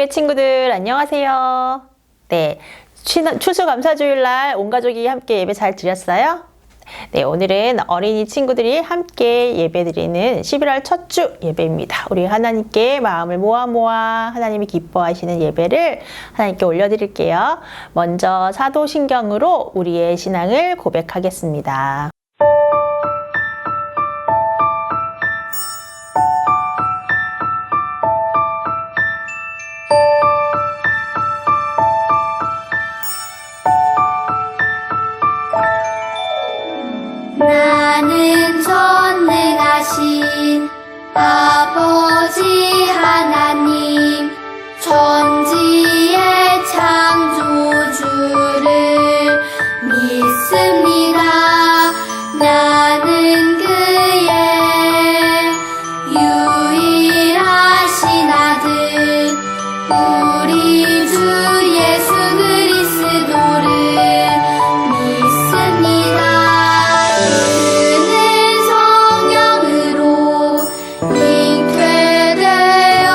어린이교회 친구들 안녕하세요. 네, 추수감사주일날 온 가족이 함께 예배 잘 드렸어요? 네, 오늘은 어린이 친구들이 함께 예배드리는 11월 첫 주 예배입니다. 우리 하나님께 마음을 모아 하나님이 기뻐하시는 예배를 하나님께 올려드릴게요. 먼저 사도신경으로 우리의 신앙을 고백하겠습니다. 나는 전능하신 아버지 하나님 천지의 창조주를 믿습니다. 나는 그의 유일하신 아들 우리 주 예수 그리스도를 믿습니다. 그는 성령으로 잉태되어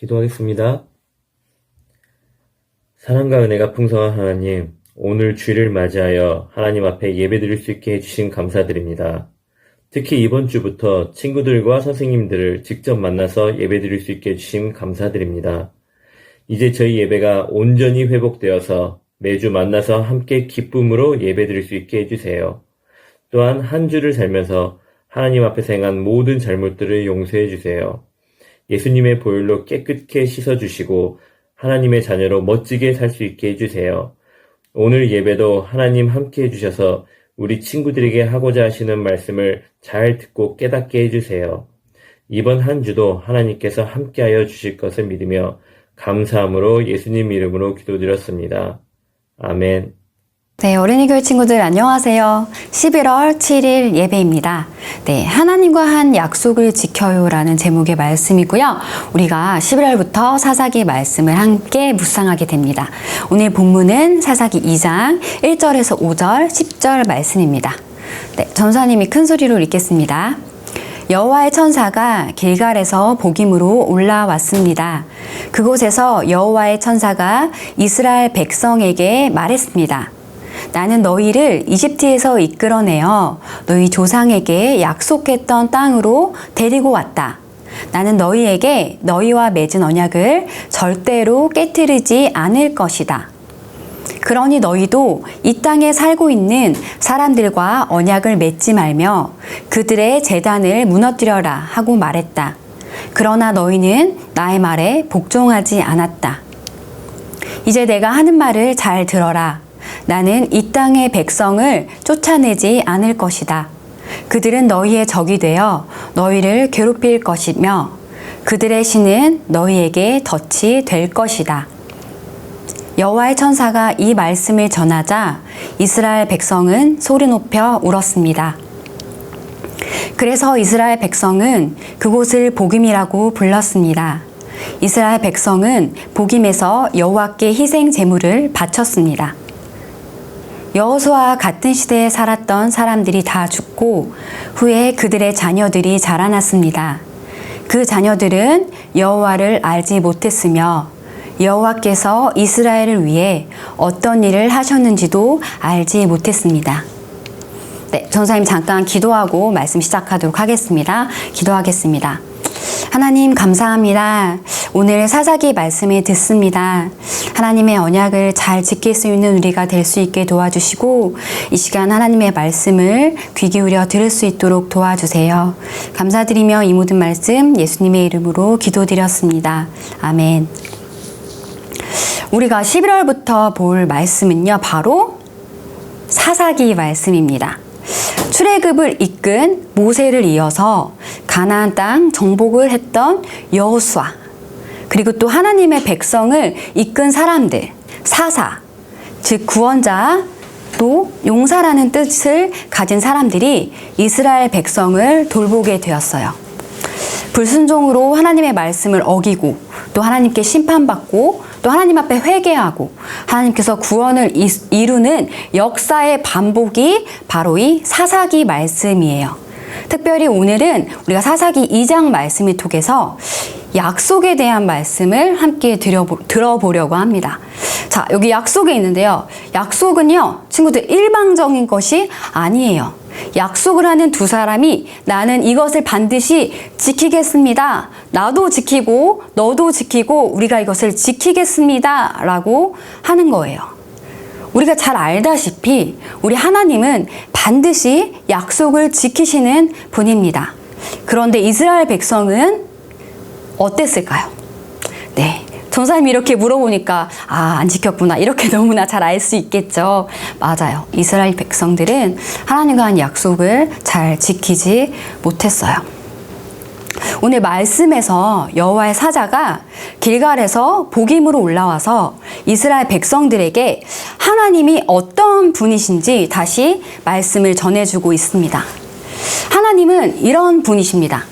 기도하겠습니다. 사랑과 은혜가 풍성한 하나님, 오늘 주일을 맞이하여 하나님 앞에 예배드릴 수 있게 해주신 감사드립니다. 특히 이번 주부터 친구들과 선생님들을 직접 만나서 예배드릴 수 있게 해주심 감사드립니다. 이제 저희 예배가 온전히 회복되어서 매주 만나서 함께 기쁨으로 예배드릴 수 있게 해주세요. 또한 한 주를 살면서 하나님 앞에서 행한 모든 잘못들을 용서해 주세요. 예수님의 보혈로 깨끗게 씻어주시고 하나님의 자녀로 멋지게 살 수 있게 해주세요. 오늘 예배도 하나님 함께 해주셔서 우리 친구들에게 하고자 하시는 말씀을 잘 듣고 깨닫게 해주세요. 이번 한 주도 하나님께서 함께하여 주실 것을 믿으며 감사함으로 예수님 이름으로 기도드렸습니다. 아멘. 네, 어린이교회 친구들 안녕하세요. 11월 7일 예배입니다. 네, 하나님과 한 약속을 지켜요 라는 제목의 말씀이고요. 우리가 11월부터 사사기 말씀을 함께 묵상하게 됩니다. 오늘 본문은 사사기 2장 1절에서 5절, 10절 말씀입니다. 네, 전사님이 큰 소리로 읽겠습니다. 여호와의 천사가 길갈에서 복임으로 올라왔습니다. 그곳에서 여호와의 천사가 이스라엘 백성에게 말했습니다. 나는 너희를 이집트에서 이끌어내어 너희 조상에게 약속했던 땅으로 데리고 왔다. 나는 너희에게 너희와 맺은 언약을 절대로 깨트리지 않을 것이다. 그러니 너희도 이 땅에 살고 있는 사람들과 언약을 맺지 말며 그들의 제단을 무너뜨려라 하고 말했다. 그러나 너희는 나의 말에 복종하지 않았다. 이제 내가 하는 말을 잘 들어라. 나는 이 땅의 백성을 쫓아내지 않을 것이다. 그들은 너희의 적이 되어 너희를 괴롭힐 것이며 그들의 신은 너희에게 덫이 될 것이다. 여호와의 천사가 이 말씀을 전하자 이스라엘 백성은 소리 높여 울었습니다. 그래서 이스라엘 백성은 그곳을 복임이라고 불렀습니다. 이스라엘 백성은 복임에서 여호와께 희생 제물을 바쳤습니다. 여호수아와 같은 시대에 살았던 사람들이 다 죽고 후에 그들의 자녀들이 자라났습니다. 그 자녀들은 여호와를 알지 못했으며 여호와께서 이스라엘을 위해 어떤 일을 하셨는지도 알지 못했습니다. 네, 전사님 잠깐 기도하고 말씀 시작하도록 하겠습니다. 기도하겠습니다. 하나님 감사합니다. 오늘 사사기 말씀을 듣습니다. 하나님의 언약을 잘 지킬 수 있는 우리가 될 수 있게 도와주시고 이 시간 하나님의 말씀을 귀 기울여 들을 수 있도록 도와주세요. 감사드리며 이 모든 말씀 예수님의 이름으로 기도드렸습니다. 아멘. 우리가 11월부터 볼 말씀은요, 바로 사사기 말씀입니다. 출애굽을 이끈 모세를 이어서 가나안 땅 정복을 했던 여호수아, 그리고 또 하나님의 백성을 이끈 사람들, 사사, 즉 구원자, 또 용사라는 뜻을 가진 사람들이 이스라엘 백성을 돌보게 되었어요. 불순종으로 하나님의 말씀을 어기고 또 하나님께 심판받고 또 하나님 앞에 회개하고 하나님께서 구원을 이루는 역사의 반복이 바로 이 사사기 말씀이에요. 특별히 오늘은 우리가 사사기 2장 말씀을 통해서 약속에 대한 말씀을 함께 들어보려고 합니다. 자, 여기 약속이 있는데요. 약속은요, 친구들 일방적인 것이 아니에요. 약속을 하는 두 사람이 나는 이것을 반드시 지키겠습니다. 나도 지키고 너도 지키고 우리가 이것을 지키겠습니다. 라고 하는 거예요. 우리가 잘 알다시피 우리 하나님은 반드시 약속을 지키시는 분입니다. 그런데 이스라엘 백성은 어땠을까요? 네. 전사님이 이렇게 물어보니까 안 지켰구나 이렇게 너무나 잘 알 수 있겠죠. 맞아요. 이스라엘 백성들은 하나님과 한 약속을 잘 지키지 못했어요. 오늘 말씀에서 여호와의 사자가 길갈에서 복임으로 올라와서 이스라엘 백성들에게 하나님이 어떤 분이신지 다시 말씀을 전해주고 있습니다. 하나님은 이런 분이십니다.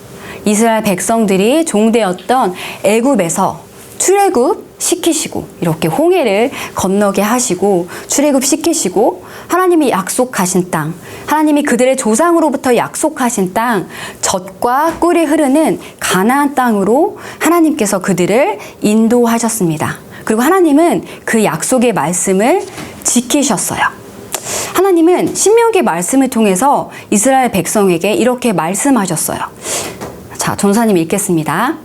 이스라엘 백성들이 종되었던 애굽에서 출애굽 시키시고 이렇게 홍해를 건너게 하시고 출애굽 시키시고 하나님이 약속하신 땅, 하나님이 그들의 조상으로부터 약속하신 땅, 젖과 꿀이 흐르는 가나안 땅으로 하나님께서 그들을 인도하셨습니다. 그리고 하나님은 그 약속의 말씀을 지키셨어요. 하나님은 신명기 말씀을 통해서 이스라엘 백성에게 이렇게 말씀하셨어요. 자, 전사님 읽겠습니다.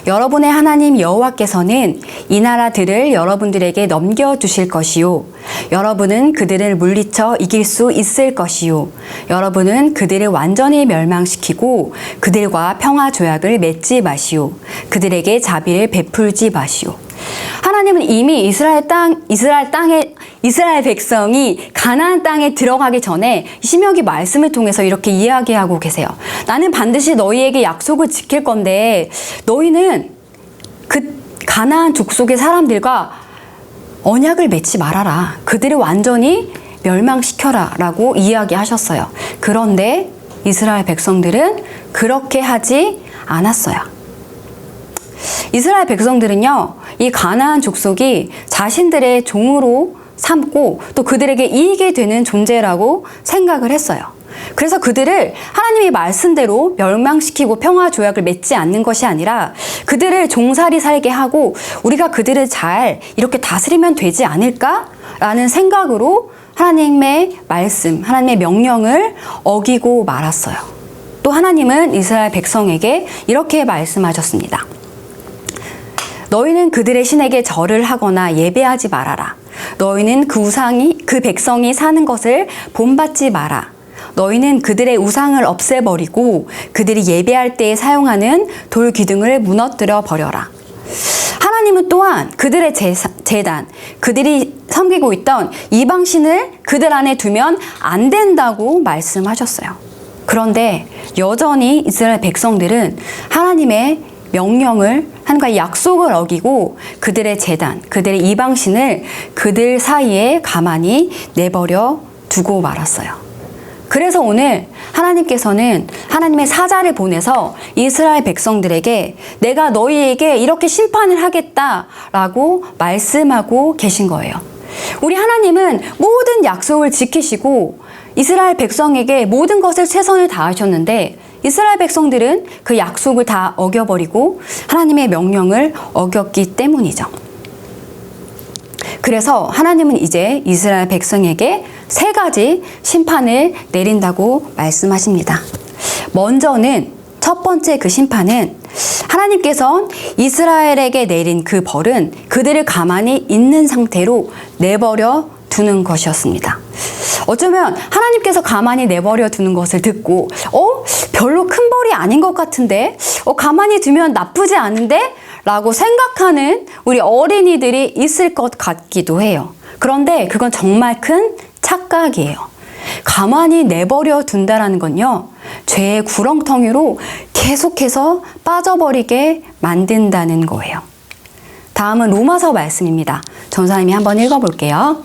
여러분의 하나님 여호와께서는 이 나라들을 여러분들에게 넘겨주실 것이요. 여러분은 그들을 물리쳐 이길 수 있을 것이요. 여러분은 그들을 완전히 멸망시키고 그들과 평화 조약을 맺지 마시오. 그들에게 자비를 베풀지 마시오. 하나님은 이미 이스라엘 백성이 가나안 땅에 들어가기 전에 신명기 말씀을 통해서 이렇게 이야기하고 계세요. 나는 반드시 너희에게 약속을 지킬 건데 너희는 그 가나안 족속의 사람들과 언약을 맺지 말아라. 그들을 완전히 멸망시켜라 라고 이야기하셨어요. 그런데 이스라엘 백성들은 그렇게 하지 않았어요. 이스라엘 백성들은요, 이 가나안 족속이 자신들의 종으로 삼고 또 그들에게 이익이 되는 존재라고 생각을 했어요. 그래서 그들을 하나님의 말씀대로 멸망시키고 평화 조약을 맺지 않는 것이 아니라 그들을 종살이 살게 하고 우리가 그들을 잘 이렇게 다스리면 되지 않을까라는 생각으로 하나님의 말씀, 하나님의 명령을 어기고 말았어요. 또 하나님은 이스라엘 백성에게 이렇게 말씀하셨습니다. 너희는 그들의 신에게 절을 하거나 예배하지 말아라. 너희는 그 백성이 사는 것을 본받지 마라. 너희는 그들의 우상을 없애버리고 그들이 예배할 때에 사용하는 돌 기둥을 무너뜨려 버려라. 하나님은 또한 그들의 제단, 그들이 섬기고 있던 이방신을 그들 안에 두면 안 된다고 말씀하셨어요. 그런데 여전히 이스라엘 백성들은 하나님의 명령을, 하나님과의 약속을 어기고 그들의 제단, 그들의 이방신을 그들 사이에 가만히 내버려 두고 말았어요. 그래서 오늘 하나님께서는 하나님의 사자를 보내서 이스라엘 백성들에게 내가 너희에게 이렇게 심판을 하겠다라고 말씀하고 계신 거예요. 우리 하나님은 모든 약속을 지키시고 이스라엘 백성에게 모든 것을 최선을 다하셨는데 이스라엘 백성들은 그 약속을 다 어겨버리고 하나님의 명령을 어겼기 때문이죠. 그래서 하나님은 이제 이스라엘 백성에게 3가지 심판을 내린다고 말씀하십니다. 먼저는 첫 번째 그 심판은 하나님께서 이스라엘에게 내린 그 벌은 그들을 가만히 있는 상태로 내버려 두는 것이었습니다. 어쩌면 하나님께서 가만히 내버려 두는 것을 듣고 별로 큰 벌이 아닌 것 같은데 가만히 두면 나쁘지 않은데? 라고 생각하는 우리 어린이들이 있을 것 같기도 해요. 그런데 그건 정말 큰 착각이에요. 가만히 내버려 둔다라는 건요, 죄의 구렁텅이로 계속해서 빠져버리게 만든다는 거예요. 다음은 로마서 말씀입니다. 전사님이 한번 읽어볼게요.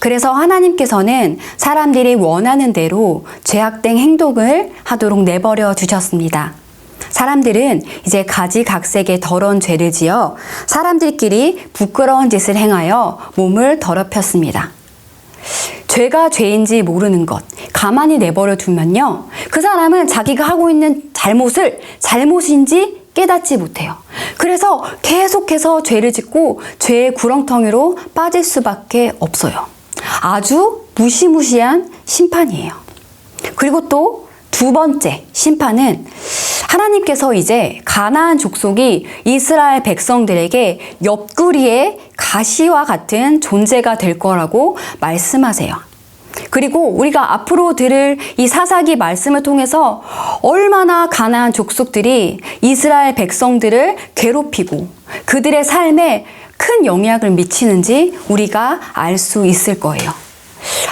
그래서 하나님께서는 사람들이 원하는 대로 죄악된 행동을 하도록 내버려 두셨습니다. 사람들은 이제 가지각색의 더러운 죄를 지어 사람들끼리 부끄러운 짓을 행하여 몸을 더럽혔습니다. 죄가 죄인지 모르는 것, 가만히 내버려 두면요, 그 사람은 자기가 하고 있는 잘못을 잘못인지 깨닫지 못해요. 그래서 계속해서 죄를 짓고 죄의 구렁텅이로 빠질 수밖에 없어요. 아주 무시무시한 심판이에요. 그리고 또 2번째 심판은 하나님께서 이제 가나안 족속이 이스라엘 백성들에게 옆구리의 가시와 같은 존재가 될 거라고 말씀하세요. 그리고 우리가 앞으로 들을 이 사사기 말씀을 통해서 얼마나 가나안 족속들이 이스라엘 백성들을 괴롭히고 그들의 삶에 큰 영향을 미치는지 우리가 알 수 있을 거예요.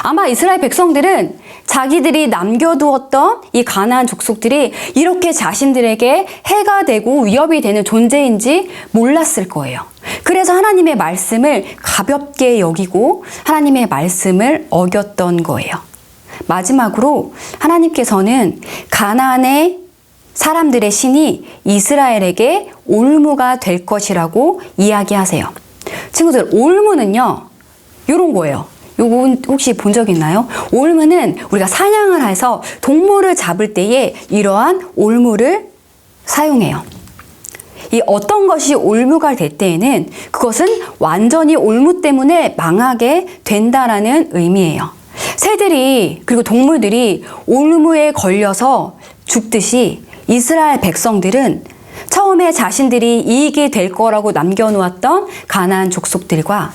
아마 이스라엘 백성들은 자기들이 남겨두었던 이 가나안 족속들이 이렇게 자신들에게 해가 되고 위협이 되는 존재인지 몰랐을 거예요. 그래서 하나님의 말씀을 가볍게 여기고 하나님의 말씀을 어겼던 거예요. 마지막으로 하나님께서는 가나안의 사람들의 신이 이스라엘에게 올무가 될 것이라고 이야기하세요. 친구들, 올무는요, 이런 거예요. 요건 혹시 본 적 있나요? 올무는 우리가 사냥을 해서 동물을 잡을 때에 이러한 올무를 사용해요. 이 어떤 것이 올무가 될 때에는 그것은 완전히 올무 때문에 망하게 된다라는 의미예요. 새들이 그리고 동물들이 올무에 걸려서 죽듯이 이스라엘 백성들은 처음에 자신들이 이익이 될 거라고 남겨놓았던 가나안 족속들과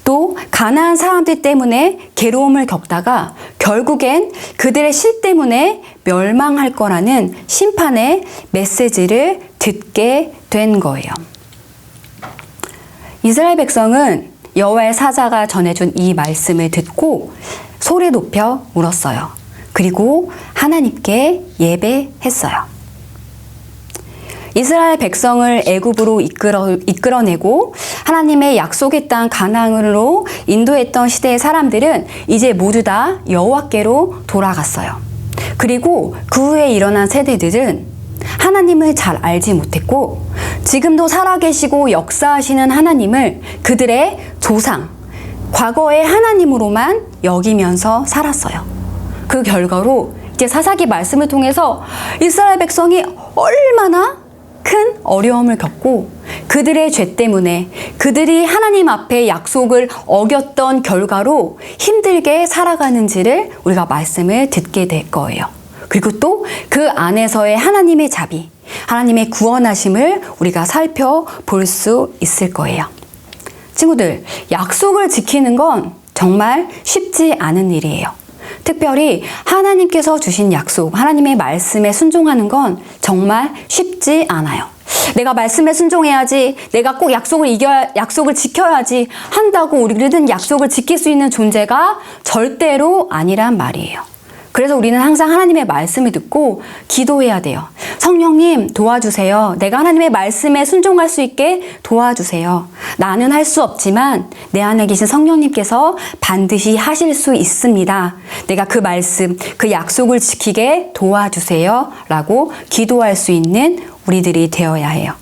또 가나안 사람들 때문에 괴로움을 겪다가 결국엔 그들의 실 때문에 멸망할 거라는 심판의 메시지를 듣게 된 거예요. 이스라엘 백성은 여호와의 사자가 전해준 이 말씀을 듣고 소리 높여 울었어요. 그리고 하나님께 예배했어요. 이스라엘 백성을 애굽으로 이끌어내고 하나님의 약속의 땅 가나안으로 인도했던 시대의 사람들은 이제 모두 다 여호와께로 돌아갔어요. 그리고 그 후에 일어난 세대들은 하나님을 잘 알지 못했고 지금도 살아계시고 역사하시는 하나님을 그들의 조상, 과거의 하나님으로만 여기면서 살았어요. 그 결과로 이제 사사기 말씀을 통해서 이스라엘 백성이 얼마나 큰 어려움을 겪고 그들의 죄 때문에 그들이 하나님 앞에 약속을 어겼던 결과로 힘들게 살아가는지를 우리가 말씀을 듣게 될 거예요. 그리고 또 그 안에서의 하나님의 자비, 하나님의 구원하심을 우리가 살펴볼 수 있을 거예요. 친구들, 약속을 지키는 건 정말 쉽지 않은 일이에요. 특별히 하나님께서 주신 약속, 하나님의 말씀에 순종하는 건 정말 쉽지 않아요. 내가 말씀에 순종해야지, 내가 꼭 약속을 지켜야지 한다고 우리들은 약속을 지킬 수 있는 존재가 절대로 아니란 말이에요. 그래서 우리는 항상 하나님의 말씀을 듣고 기도해야 돼요. 성령님 도와주세요. 내가 하나님의 말씀에 순종할 수 있게 도와주세요. 나는 할 수 없지만 내 안에 계신 성령님께서 반드시 하실 수 있습니다. 내가 그 말씀, 그 약속을 지키게 도와주세요. 라고 기도할 수 있는 우리들이 되어야 해요.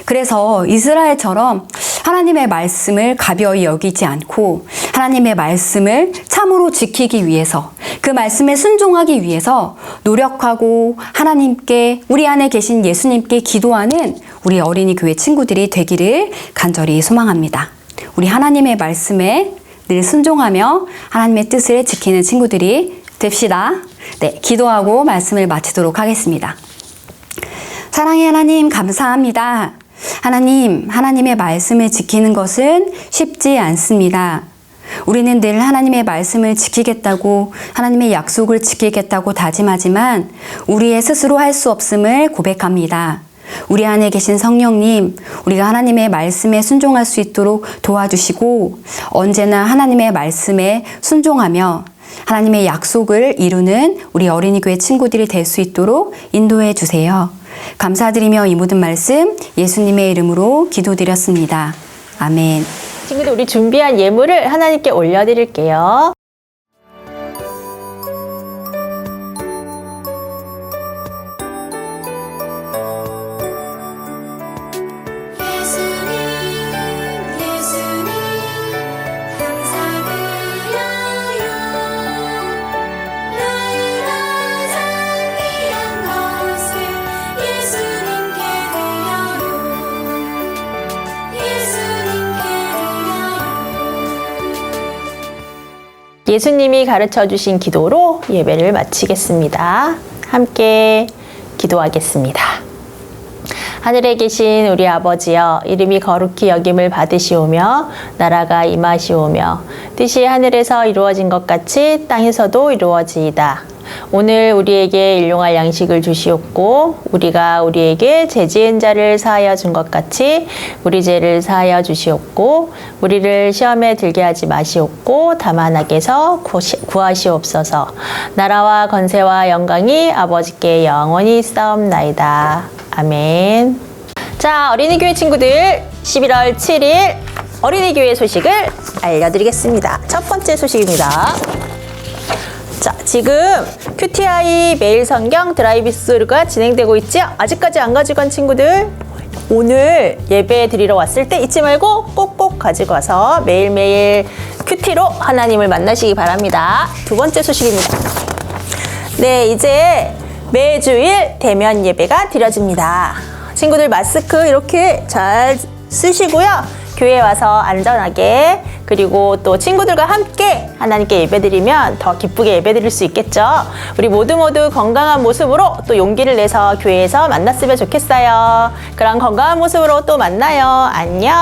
그래서 이스라엘처럼 하나님의 말씀을 가벼이 여기지 않고 하나님의 말씀을 참으로 지키기 위해서 그 말씀에 순종하기 위해서 노력하고 하나님께 우리 안에 계신 예수님께 기도하는 우리 어린이 교회 친구들이 되기를 간절히 소망합니다. 우리 하나님의 말씀에 늘 순종하며 하나님의 뜻을 지키는 친구들이 됩시다. 네, 기도하고 말씀을 마치도록 하겠습니다. 사랑의 하나님 감사합니다. 하나님, 하나님의 말씀을 지키는 것은 쉽지 않습니다. 우리는 늘 하나님의 말씀을 지키겠다고 하나님의 약속을 지키겠다고 다짐하지만 우리의 스스로 할 수 없음을 고백합니다. 우리 안에 계신 성령님, 우리가 하나님의 말씀에 순종할 수 있도록 도와주시고 언제나 하나님의 말씀에 순종하며 하나님의 약속을 이루는 우리 어린이 교회 친구들이 될 수 있도록 인도해 주세요. 감사드리며 이 모든 말씀 예수님의 이름으로 기도드렸습니다. 아멘. 친구들, 우리 준비한 예물을 하나님께 올려드릴게요. 예수님 감사드려요. 나의 가장 귀한 것을 예수님께 드려요. 예수님이 가르쳐 주신 기도로 예배를 마치겠습니다. 함께 기도하겠습니다. 하늘에 계신 우리 아버지여, 이름이 거룩히 여김을 받으시오며 나라가 임하시오며 뜻이 하늘에서 이루어진 것 같이 땅에서도 이루어지이다. 오늘 우리에게 일용할 양식을 주시옵고 우리가 우리에게 죄 지은 자를 사하여 준 것 같이 우리 죄를 사하여 주시옵고 우리를 시험에 들게 하지 마시옵고 다만 악에서 구하시옵소서. 나라와 권세와 영광이 아버지께 영원히 있사옵나이다. 아멘. 자, 어린이교회 친구들, 11월 7일 어린이교회 소식을 알려드리겠습니다. 첫 번째 소식입니다. 자, 지금 QTI 매일 성경 드라이브스루가 진행되고 있죠? 아직까지 안 가지고 간 친구들, 오늘 예배 드리러 왔을 때 잊지 말고 꼭꼭 꼭 가지고 와서 매일매일 큐티로 하나님을 만나시기 바랍니다. 두 번째 소식입니다. 네, 이제 매주일 대면 예배가 드려집니다. 친구들 마스크 이렇게 잘 쓰시고요. 교회에 와서 안전하게 그리고 또 친구들과 함께 하나님께 예배드리면 더 기쁘게 예배드릴 수 있겠죠. 우리 모두 건강한 모습으로 또 용기를 내서 교회에서 만났으면 좋겠어요. 그런 건강한 모습으로 또 만나요. 안녕.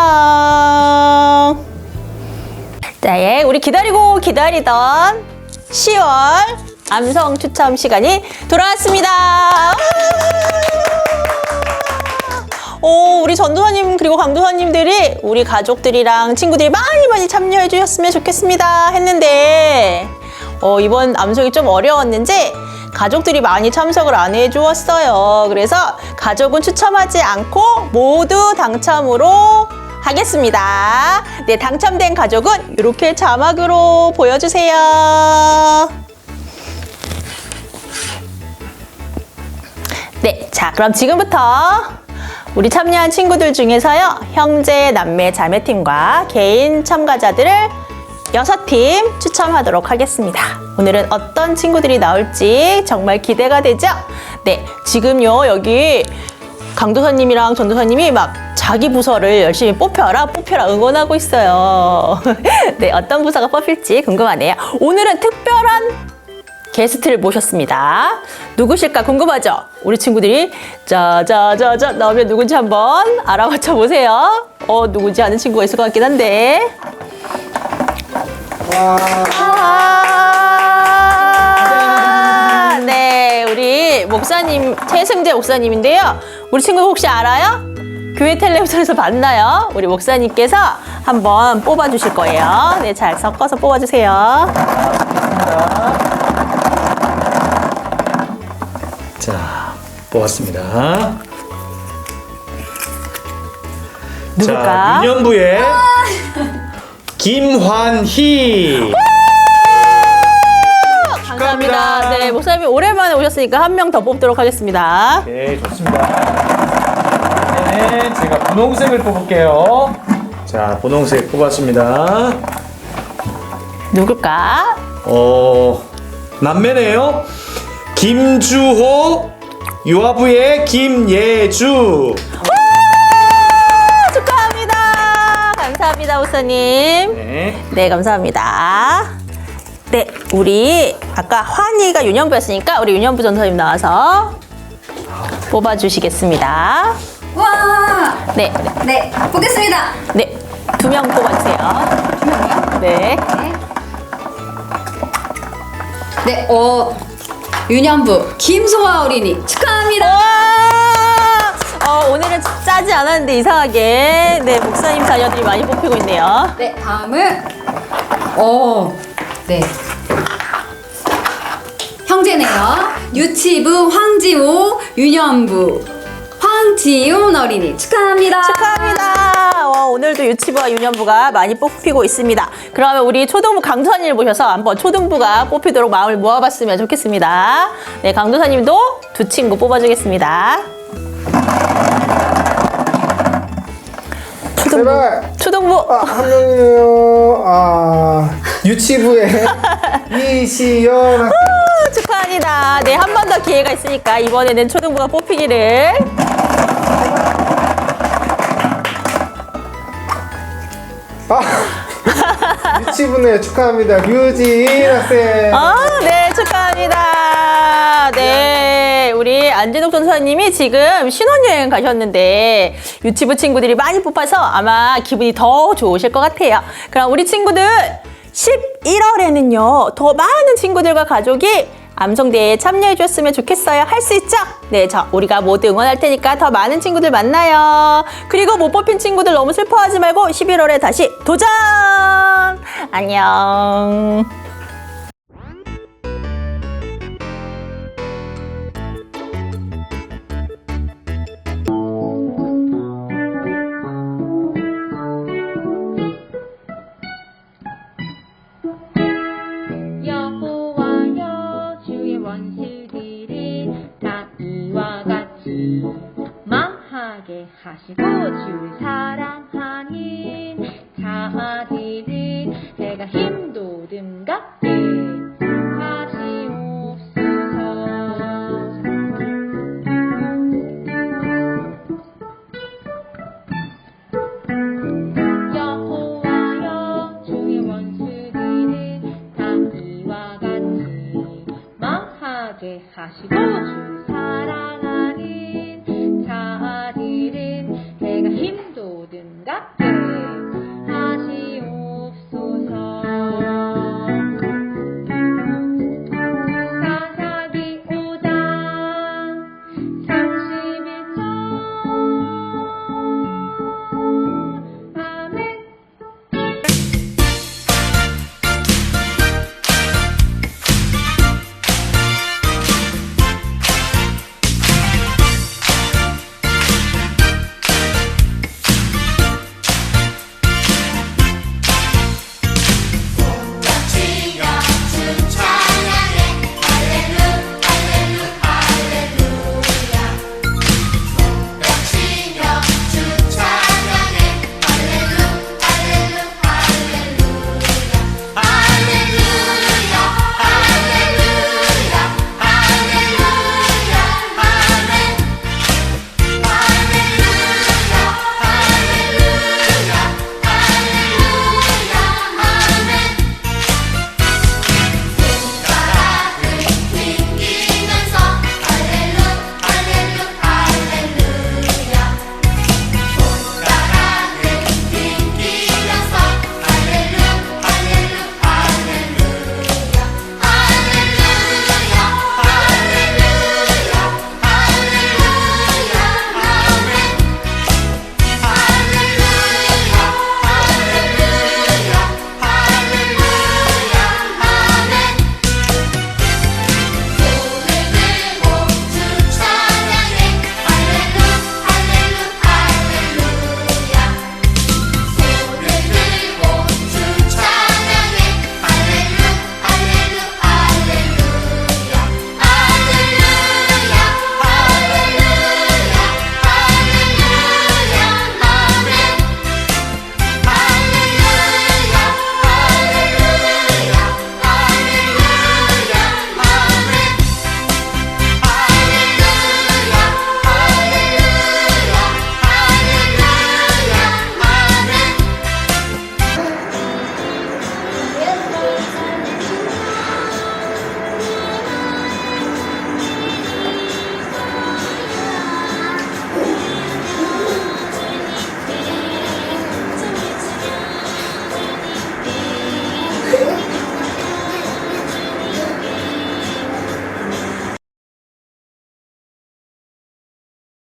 네, 우리 기다리던 10월 암성 추첨 시간이 돌아왔습니다. 우리 전도사님 그리고 강도사님들이 우리 가족들이랑 친구들이 많이 참여해 주셨으면 좋겠습니다 했는데 이번 암송이 좀 어려웠는지 가족들이 많이 참석을 안 해주었어요. 그래서 가족은 추첨하지 않고 모두 당첨으로 하겠습니다. 네, 당첨된 가족은 이렇게 자막으로 보여주세요. 네, 자 그럼 지금부터 우리 참여한 친구들 중에서요, 형제, 남매, 자매팀과 개인 참가자들을 6팀 추첨하도록 하겠습니다. 오늘은 어떤 친구들이 나올지 정말 기대가 되죠? 네, 지금요, 여기 강도사님이랑 전도사님이 막 자기 부서를 열심히 뽑혀라 응원하고 있어요. 네, 어떤 부서가 뽑힐지 궁금하네요. 오늘은 특별한 게스트를 모셨습니다. 누구실까 궁금하죠? 우리 친구들이 짜자자자 나오면 누군지 한번 알아맞혀 보세요. 누군지 아는 친구가 있을 것 같긴 한데. 네, 우리 목사님 최승재 목사님인데요. 우리 친구 혹시 알아요? 교회 텔레비전에서 봤나요? 우리 목사님께서 한번 뽑아주실 거예요. 네, 잘 섞어서 뽑아주세요. 자, 뽑았습니다. 누굴까? 자, 유년부의 김환희. 감사합니다. 축하합니다. 네, 목사님이 오랜만에 오셨으니까 한 명 더 뽑도록 하겠습니다. 네, 좋습니다. 네, 제가 분홍색을 뽑을게요. 자, 분홍색 뽑았습니다. 누굴까? 남매네요. 김주호, 유아부의 김예주. 축하합니다. 감사합니다, 목사님. 네. 네, 감사합니다. 네, 우리 아까 환희가 유년부였으니까 우리 유년부 전사님 나와서 뽑아주시겠습니다. 와! 네, 네, 보겠습니다. 네, 2명 뽑아주세요. 2명이요? 네. 네, 유년부 김소아 어린이 축하합니다. 오늘은 짜지 않았는데 이상하게 네, 목사님 자녀들이 많이 뽑히고 있네요. 네, 다음은 네. 형제네요. 유치부 황지호, 유년부 황지훈 어린이 축하합니다. 축하합니다. 오늘도 유치부와 유년부가 많이 뽑히고 있습니다. 그러면 우리 초등부 강도사님을 모셔서 한번 초등부가 뽑히도록 마음을 모아봤으면 좋겠습니다. 네, 강도사님도 2 친구 뽑아주겠습니다. 제발. 초등부. 한 명이네요. 유치부의 이시연 축하합니다. 네, 한 번 더 기회가 있으니까 이번에는 초등부가 뽑히기를. 유치부네 축하합니다. 류지인 학생. 네, 축하합니다. 네, 우리 안진욱 전사님이 지금 신혼여행 가셨는데 유치부 친구들이 많이 뽑아서 아마 기분이 더 좋으실 것 같아요. 그럼 우리 친구들 11월에는요, 더 많은 친구들과 가족이 암송대회에 참여해 주셨으면 좋겠어요. 할 수 있죠? 네, 우리가 모두 응원할 테니까 더 많은 친구들 만나요. 그리고 못 뽑힌 친구들 너무 슬퍼하지 말고 11월에 다시 도전! 안녕. 여호와여 주의 원수들이 다 이와 같이 망하게 하시고 주 사랑하는 하시고 주 사랑